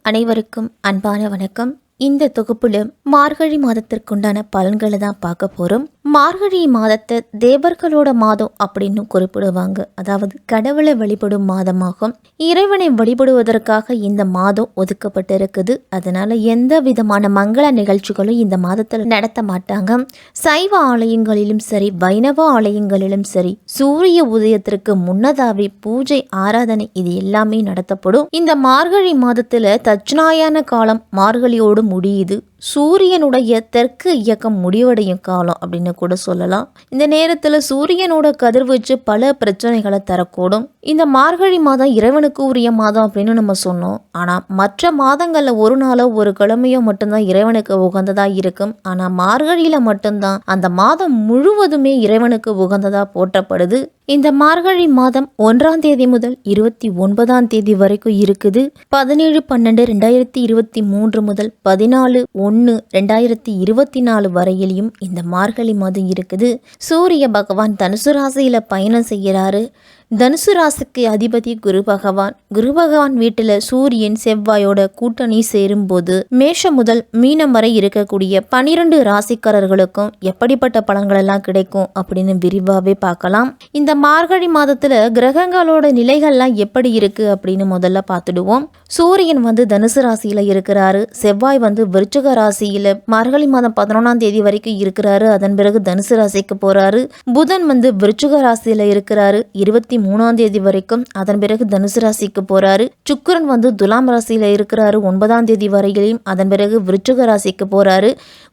அனைவருக்கும் அன்பான வணக்கம். இந்த தொகுப்புல மார்கழி மாதத்திற்குண்டான பலன்களை தான் பார்க்க போறோம். மார்கழி மாதத்தை தேவர்களோட மாதம் அப்படின்னு குறிப்பிடுவாங்க. அதாவது கடவுளை வழிபடும் மாதமாகும். இறைவனை வழிபடுவதற்காக இந்த மாதம் ஒதுக்கப்பட்டிருக்குது. அதனால எந்த விதமான மங்கள நிகழ்ச்சிகளும் இந்த மாதத்தில் நடத்த மாட்டாங்க. சைவ ஆலயங்களிலும் சரி, வைணவ ஆலயங்களிலும் சரி, சூரிய உதயத்திற்கு முன்னதாவே பூஜை, ஆராதனை இது எல்லாமே நடத்தப்படும். இந்த மார்கழி மாதத்துல தட்சிணாயன காலம் மார்கழியோடு முடியுது. சூரியனுடைய தெற்கு இயக்கம் முடிவடையும் காலம் அப்படின்னு கூட சொல்லலாம். இந்த நேரத்தில் சூரியனோட கதிர்வீச்சு பல பிரச்சனைகளை தரக்கூடும். இந்த மார்கழி மாதம் இறைவனுக்கு உரிய மாதம் அப்படின்னு நம்ம சொன்னோம். ஆனால் மற்ற மாதங்களில் ஒரு நாளோ ஒரு கிழமையோ மட்டும்தான் இறைவனுக்கு உகந்ததாக இருக்கும். ஆனால் மார்கழியில் மட்டும்தான் அந்த மாதம் முழுவதுமே இறைவனுக்கு உகந்ததாக போற்றப்படுது. இந்த மார்கழி மாதம் 1ஆம் தேதி முதல் 29ஆம் தேதி வரைக்கும் இருக்குது. 17/12/2023 முதல் 14/1/2024 வரையிலையும் இந்த மார்கழி மாதம் இருக்குது. சூரிய பகவான் தனுசு ராசியில பயணம் செய்கிறாரு. தனுசு ராசிக்கு அதிபதி குரு பகவான். குரு பகவான் வீட்டில் சூரியன் செவ்வாயோட கூட்டணி சேரும்போது மேஷம் முதல் மீனம் வரை இருக்கக்கூடிய 12 ராசிக்காரர்களுக்கும் எப்படிப்பட்ட பலன்கள் எல்லாம் கிடைக்கும் அப்படின்னு விரிவாகவே பார்க்கலாம். இந்த மார்கழி மாதத்துல கிரகங்களோட நிலைகள்லாம் எப்படி இருக்கு அப்படின்னு முதல்ல பார்த்துடுவோம். சூரியன் தனுசு ராசியில இருக்கிறாரு. செவ்வாய் விருச்சிக ராசியில மார்கழி மாதம் 11ஆம் தேதி வரைக்கும் இருக்கிறாரு. அதன் பிறகு தனுசு ராசிக்கு போறாரு. புதன் விருச்சிக ராசியில இருக்கிறாரு 23ஆம் தேதி வரைக்கும். அதன் பிறகு தனுசு ராசிக்கு போறாரு. சுக்கிரன் துலாம் ராசியில இருக்கிறாரு 9ஆம் தேதி வரையிலும். அதன் பிறகு விருச்சிக ராசிக்கு போறாரு.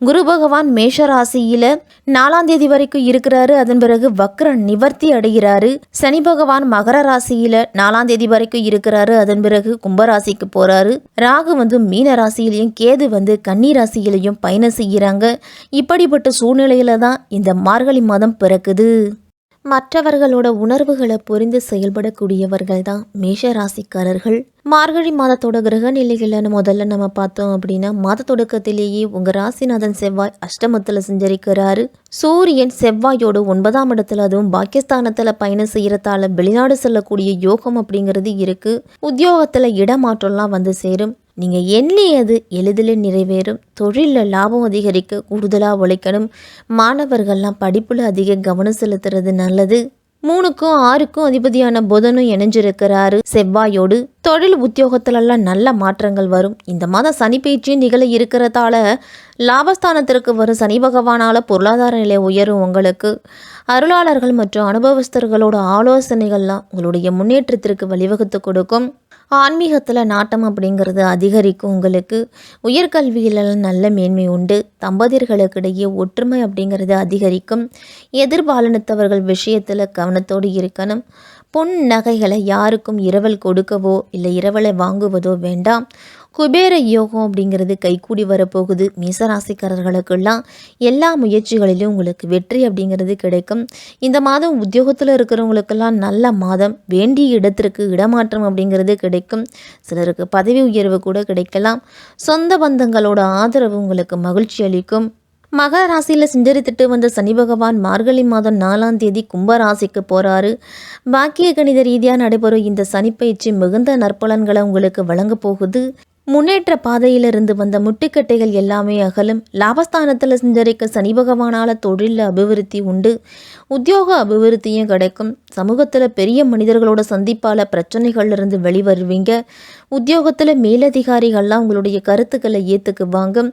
குரு பகவான் மேஷ ராசியில 4ஆம் தேதி வரைக்கும் இருக்கிறாரு. அதன் பிறகு வக்ர நிவர்த்தி அடைகிறாரு. சனி பகவான் மகர ராசியில 4ஆம் தேதி வரைக்கும் இருக்கிறாரு. அதன் பிறகு கும்பராசிக்கு போறாரு. ராகு மீன ராசியிலையும் கேது கன்னி ராசியிலையும் பயணம் செய்கிறாங்க. இப்படிப்பட்ட சூழ்நிலையில தான் இந்த மார்கழி மாதம் பிறக்குது. மற்றவர்களோட உணர்வுகளை புரிந்து செயல்படக்கூடியவர்கள் தான் மேஷ ராசிக்காரர்கள். மார்கழி மாதத்தோட கிரக நிலைகள்னு முதல்ல நம்ம பார்த்தோம் அப்படின்னா, மாத தொடக்கத்திலேயே உங்க ராசிநாதன் செவ்வாய் அஷ்டமத்துல சஞ்சரிக்கிறாரு. சூரியன் செவ்வாயோடு 9ஆம் இடத்துல, அதுவும் பாகிஸ்தானத்துல பயணம் செய்யறதால வெளிநாடு செல்லக்கூடிய யோகம் அப்படிங்கிறது இருக்கு. உத்தியோகத்துல இடமாற்றம்லாம் சேரும். நீங்கள் எண்ணியது எளிதில் நிறைவேறும். தொழிலில் லாபம் அதிகரிக்க கூடுதலாக உழைக்கணும். மாணவர்கள்லாம் படிப்பில் அதிக கவனம் செலுத்துறது நல்லது. 3க்கும் 6க்கும் அதிபதியான புதனும் இணைஞ்சிருக்கிறாரு செவ்வாயோடு. தொழில் உத்தியோகத்திலெல்லாம் நல்ல மாற்றங்கள் வரும். இந்த மாதம் சனி பயிற்சியும் நிகழ இருக்கிறதால லாபஸ்தானத்திற்கு வரும் சனி பகவானால பொருளாதார நிலை உயரும். உங்களுக்கு அருளாளர்கள் மற்றும் அனுபவஸ்தர்களோட ஆலோசனைகள்லாம் உங்களுடைய முன்னேற்றத்திற்கு வழிவகுத்து கொடுக்கும். ஆன்மீகத்தில் நாட்டம் அப்படிங்கிறது அதிகரிக்கும். உங்களுக்கு உயர்கல்வியிலெல்லாம் நல்ல மேன்மை உண்டு. தம்பதியர்களுக்கிடையே ஒற்றுமை அப்படிங்கிறது அதிகரிக்கும். எதிர்பாலினத்தவர்கள் விஷயத்தில் கவனத்தோடு இருக்கணும். பொன் நகைகளை யாருக்கும் இரவல் கொடுக்கவோ இல்லை இரவலை வாங்குவதோ வேண்டாம். குபேர யோகம் அப்படிங்கிறது கைகூடி வரப்போகுது. மேசராசிக்காரர்களுக்கெல்லாம் எல்லா முயற்சிகளிலும் உங்களுக்கு வெற்றி அப்படிங்கிறது கிடைக்கும். இந்த மாதம் உத்தியோகத்தில் இருக்கிறவங்களுக்கெல்லாம் நல்ல மாதம். வேண்டிய இடத்திற்கு இடமாற்றம் அப்படிங்கிறது கிடைக்கும். சிலருக்கு பதவி உயர்வு கூட கிடைக்கலாம். சொந்த பந்தங்களோட ஆதரவு உங்களுக்கு மகிழ்ச்சி அளிக்கும். மகர ராசியில் சஞ்சரித்துட்டு வந்த சனி பகவான் மார்கழி மாதம் 4ஆம் தேதி கும்பராசிக்கு போகிறாரு. பாக்கிய கணித ரீதியாக நடைபெறும் இந்த சனிப்பயிற்சி மிகுந்த நற்பலன்களை உங்களுக்கு வழங்க போகுது. முன்னேற்ற பாதையிலிருந்து வந்த முட்டுக்கட்டைகள் எல்லாமே அகலும். லாபஸ்தானத்தில் சஞ்சரிக்க சனி பகவானால தொழிலில் அபிவிருத்தி உண்டு. உத்தியோக அபிவிருத்தியும் கிடைக்கும். சமூகத்தில் பெரிய மனிதர்களோட சந்திப்பால் பிரச்சனைகள்லேருந்து வெளிவருவீங்க. உத்தியோகத்தில் மேலதிகாரிகள்லாம் உங்களுடைய கருத்துக்களை ஏற்றுக்குவாங்க.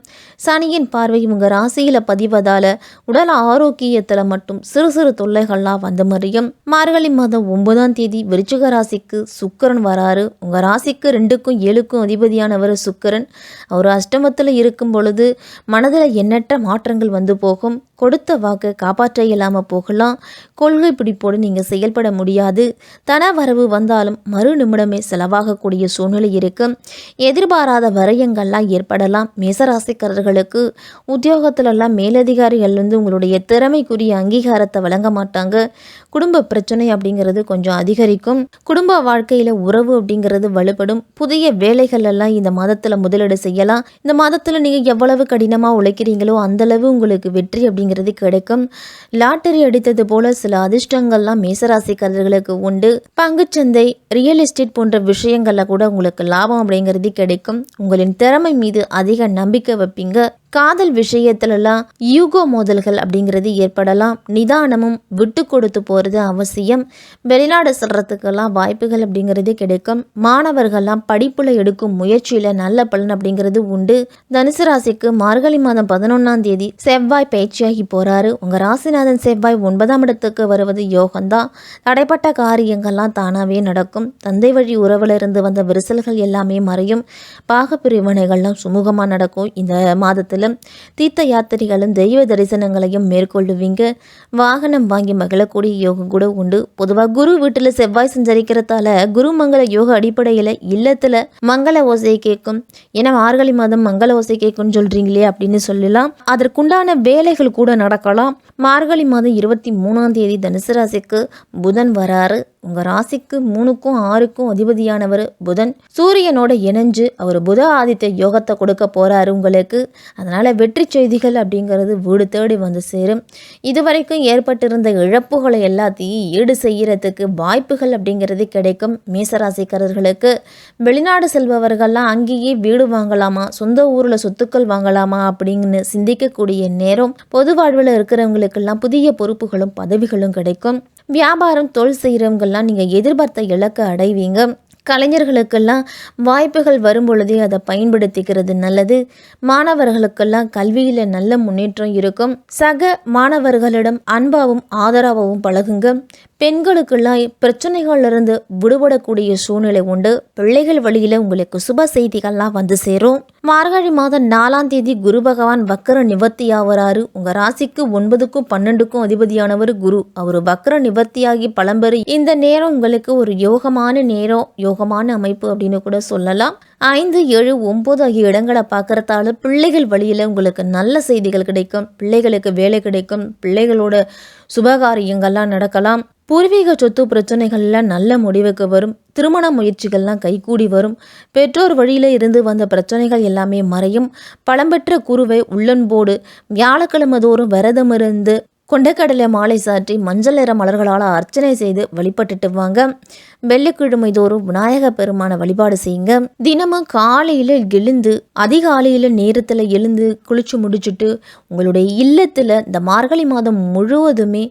சனியின் பார்வை உங்கள் ராசியில் பதிவதால் உடல் ஆரோக்கியத்தில் மட்டும் சிறு சிறு தொல்லைகள்லாம் மறியும். மார்கழி மாதம் 9ஆம் தேதி விருச்சிக ராசிக்கு சுக்கிரன் வராரு. உங்கள் ராசிக்கு 2க்கும் 7க்கும் அதிபதியானவர் சுக்கிரன். அவர் அஷ்டமத்தில் இருக்கும் பொழுது மனதில் எண்ணற்ற மாற்றங்கள் போகும். கொடுத்த வாக்கை காப்பாற்ற இயலாமல் போகலாம். கொள்கை பிடிப்போடு நீங்கள் செயல்பட முடியாது. தன வரவு வந்தாலும் மறு நிமிடமே செலவாகக்கூடிய சூழ்நிலை இருக்கும். எதிர்பாராத வரையங்கள்லாம் ஏற்படலாம். மேசராசிக்காரர்களுக்கு உத்தியோகத்திலெல்லாம் மேலதிகாரிகள் உங்களுடைய திறமைக்குரிய அங்கீகாரத்தை வழங்க மாட்டாங்க. குடும்ப பிரச்சனை அப்படிங்கிறது கொஞ்சம் அதிகரிக்கும். குடும்ப வாழ்க்கையில் உறவு அப்படிங்கிறது வலுப்படும். புதிய வேலைகள் எல்லாம் இந்த மாதத்தில் முதலீடு செய்யலாம். இந்த மாதத்தில் நீங்கள் எவ்வளவு கடினமாக உழைக்கிறீங்களோ அந்தளவு உங்களுக்கு வெற்றி அப்படிங்கிறது கிடைக்கும். லாட்டரி அடித்தது போல சில அதிர்ஷ்டங்கள்லாம் மேசராசிக்காரர்களுக்கு உண்டு. பங்குச்சந்தை, ரியல் எஸ்டேட் போன்ற விஷயங்கள்ல கூட உங்களுக்கு லாபம் அப்படிங்கிறது கிடைக்கும். உங்களின் திறமை மீது அதிக நம்பிக்கை வைப்பீங்க. காதல் விஷயத்துலலாம் யூகோ மோதல்கள் அப்படிங்கிறது ஏற்படலாம். நிதானமும் விட்டு கொடுத்து போகிறது அவசியம். வெளிநாடு செல்றதுக்கெல்லாம் வாய்ப்புகள் அப்படிங்கிறது கிடைக்கும். மாணவர்கள்லாம் படிப்பில் எடுக்கும் முயற்சியில் நல்ல பலன் அப்படிங்கிறது உண்டு. தனுசு ராசிக்கு மார்கழி மாதம் 11ஆம் தேதி செவ்வாய் பயிற்சியாகி போறாரு. உங்கள் ராசிநாதன் செவ்வாய் 9ஆம் இடத்துக்கு வருவது யோகம்தான். தடைப்பட்ட காரியங்கள்லாம் தானாகவே நடக்கும். தந்தை வழி உறவுல இருந்து வந்த விரிசல்கள் எல்லாமே மறையும். பாகப்பிரிவினைகள்லாம் சுமூகமாக நடக்கும். இந்த மாதத்தில் தீர்த்த யாத்திரைகளும் தெய்வ தரிசனங்களையும் மேற்கொள்ளுவீங்க. வாகனம் வாங்கி மகிழக்கூடிய யோகம் கூட உண்டு. பொதுவாக குரு வீட்டில் செவ்வாய் சஞ்சரிக்கிறதால குருமங்கள யோக அடிப்படையில் இல்லத்தில் மங்கள ஓசை கேட்கும். ஏன்னா மார்கழி மாதம் மங்கள ஓசை கேட்கும்னு சொல்றீங்களே அப்படின்னு சொல்லலாம். அதற்குண்டான வேலைகள் கூட நடக்கலாம். மார்கழி மாதம் 23ஆம் தேதி தனுசு ராசிக்கு புதன் வராரு. உங்கள் ராசிக்கு 3க்கும் 6க்கும் அதிபதியானவர் புதன். சூரியனோட இணைஞ்சு அவர் புத ஆதித்ய யோகத்தை கொடுக்க போகிறாரு உங்களுக்கு. அதனால் வெற்றி செய்திகள் அப்படிங்கிறது வீடு தேடி வந்து சேரும். இதுவரைக்கும் ஏற்பட்டிருந்த இழப்புகளை எல்லாத்தையும் ஈடு செய்யறதுக்கு வாய்ப்புகள் அப்படிங்கிறது கிடைக்கும். மேசராசிக்காரர்களுக்கு வெளிநாடு செல்பவர்கள்லாம் அங்கேயே வீடு வாங்கலாமா, சொந்த ஊரில் சொத்துக்கள் வாங்கலாமா அப்படின்னு சிந்திக்கக்கூடிய நேரம். பொது வாழ்வில் இருக்கிறவங்களுக்கெல்லாம் புதிய பொறுப்புகளும் பதவிகளும் கிடைக்கும். வியாபாரம், தொழில் செய்கிறவங்கெல்லாம் நீங்கள் எதிர்பார்த்த இலக்கை அடைவீங்க. கலைஞர்களுக்கெல்லாம் வாய்ப்புகள் வரும் பொழுதே அதை பயன்படுத்திக்கிறது நல்லது. மாணவர்களுக்கெல்லாம் கல்வியில் நல்ல முன்னேற்றம் இருக்கும். சக மாணவர்களிடம் அன்பாகவும் ஆதரவாகவும் பழகுங்க. பெண்களுக்கெல்லாம் பிரச்சனைகளிலிருந்து விடுபடக்கூடிய சூழ்நிலை உண்டு. பிள்ளைகள் வழியில் உங்களுக்கு சுப செய்திகள்லாம் வந்து சேரும். மார்கழி மாதம் 4ஆம் தேதி குரு பகவான் வக்கர நிவர்த்தியாகிறாரு. உங்கள் ராசிக்கு 9க்கும் 12க்கும் அதிபதியானவர் குரு. அவர் வக்கர நிவர்த்தியாகி பழம்பெறு. இந்த நேரம் உங்களுக்கு ஒரு யோகமான நேரம், யோகமான அமைப்பு அப்படின்னு கூட சொல்லலாம். 5, 7, 9 ஆகிய இடங்களை பார்க்கறதால பிள்ளைகள் வழியில் உங்களுக்கு நல்ல செய்திகள் கிடைக்கும். பிள்ளைகளுக்கு வேலை கிடைக்கும். பிள்ளைகளோட சுபகாரியங்கள்லாம் நடக்கலாம். பூர்வீக சொத்து பிரச்சனைகள்லாம் நல்ல முடிவுக்கு வரும். திருமண முயற்சிகள்லாம் கைகூடி வரும். பெற்றோர் வழியில் இருந்து வந்த பிரச்சனைகள் எல்லாமே மறையும். பழம்பெற்ற குருவை உள்ளன்போடு வியாழக்கிழமை தோறும் விரதமிருந்து கொண்டைக்கடலை மாலை சாற்றி மஞ்சள் நிற மலர்களால் அர்ச்சனை செய்து வழிபட்டுட்டு வாங்க. வெள்ளிக்கிழமை தோறும் விநாயக பெருமான வழிபாடு செய்யுங்க. தினமும் காலையில் எழுந்து அதிகாலையில் நேரத்தில் எழுந்து குளிச்சு முடிச்சுட்டு உங்களுடைய இல்லத்தில் இந்த மார்கழி மாதம் முழுவதுமே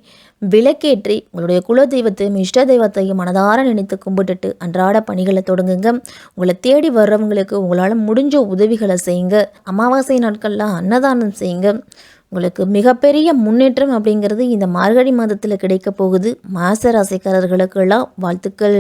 விளக்கேற்றி உங்களுடைய குலதெய்வத்தையும் இஷ்ட தெய்வத்தையும் மனதார நினைத்து கும்பிட்டுட்டு அன்றாட பணிகளை தொடங்குங்க. உங்களை தேடி வர்றவங்களுக்கு உங்களால் முடிஞ்ச உதவிகளை செய்யுங்க. அமாவாசை நாட்கள்லாம் அன்னதானம் செய்யுங்க. உங்களுக்கு மிகப்பெரிய முன்னேற்றம் அப்படிங்கிறது இந்த மார்கழி மாதத்தில் கிடைக்க போகுது. மாச ராசிக்காரர்களுக்கெல்லாம் வாழ்த்துக்கள்.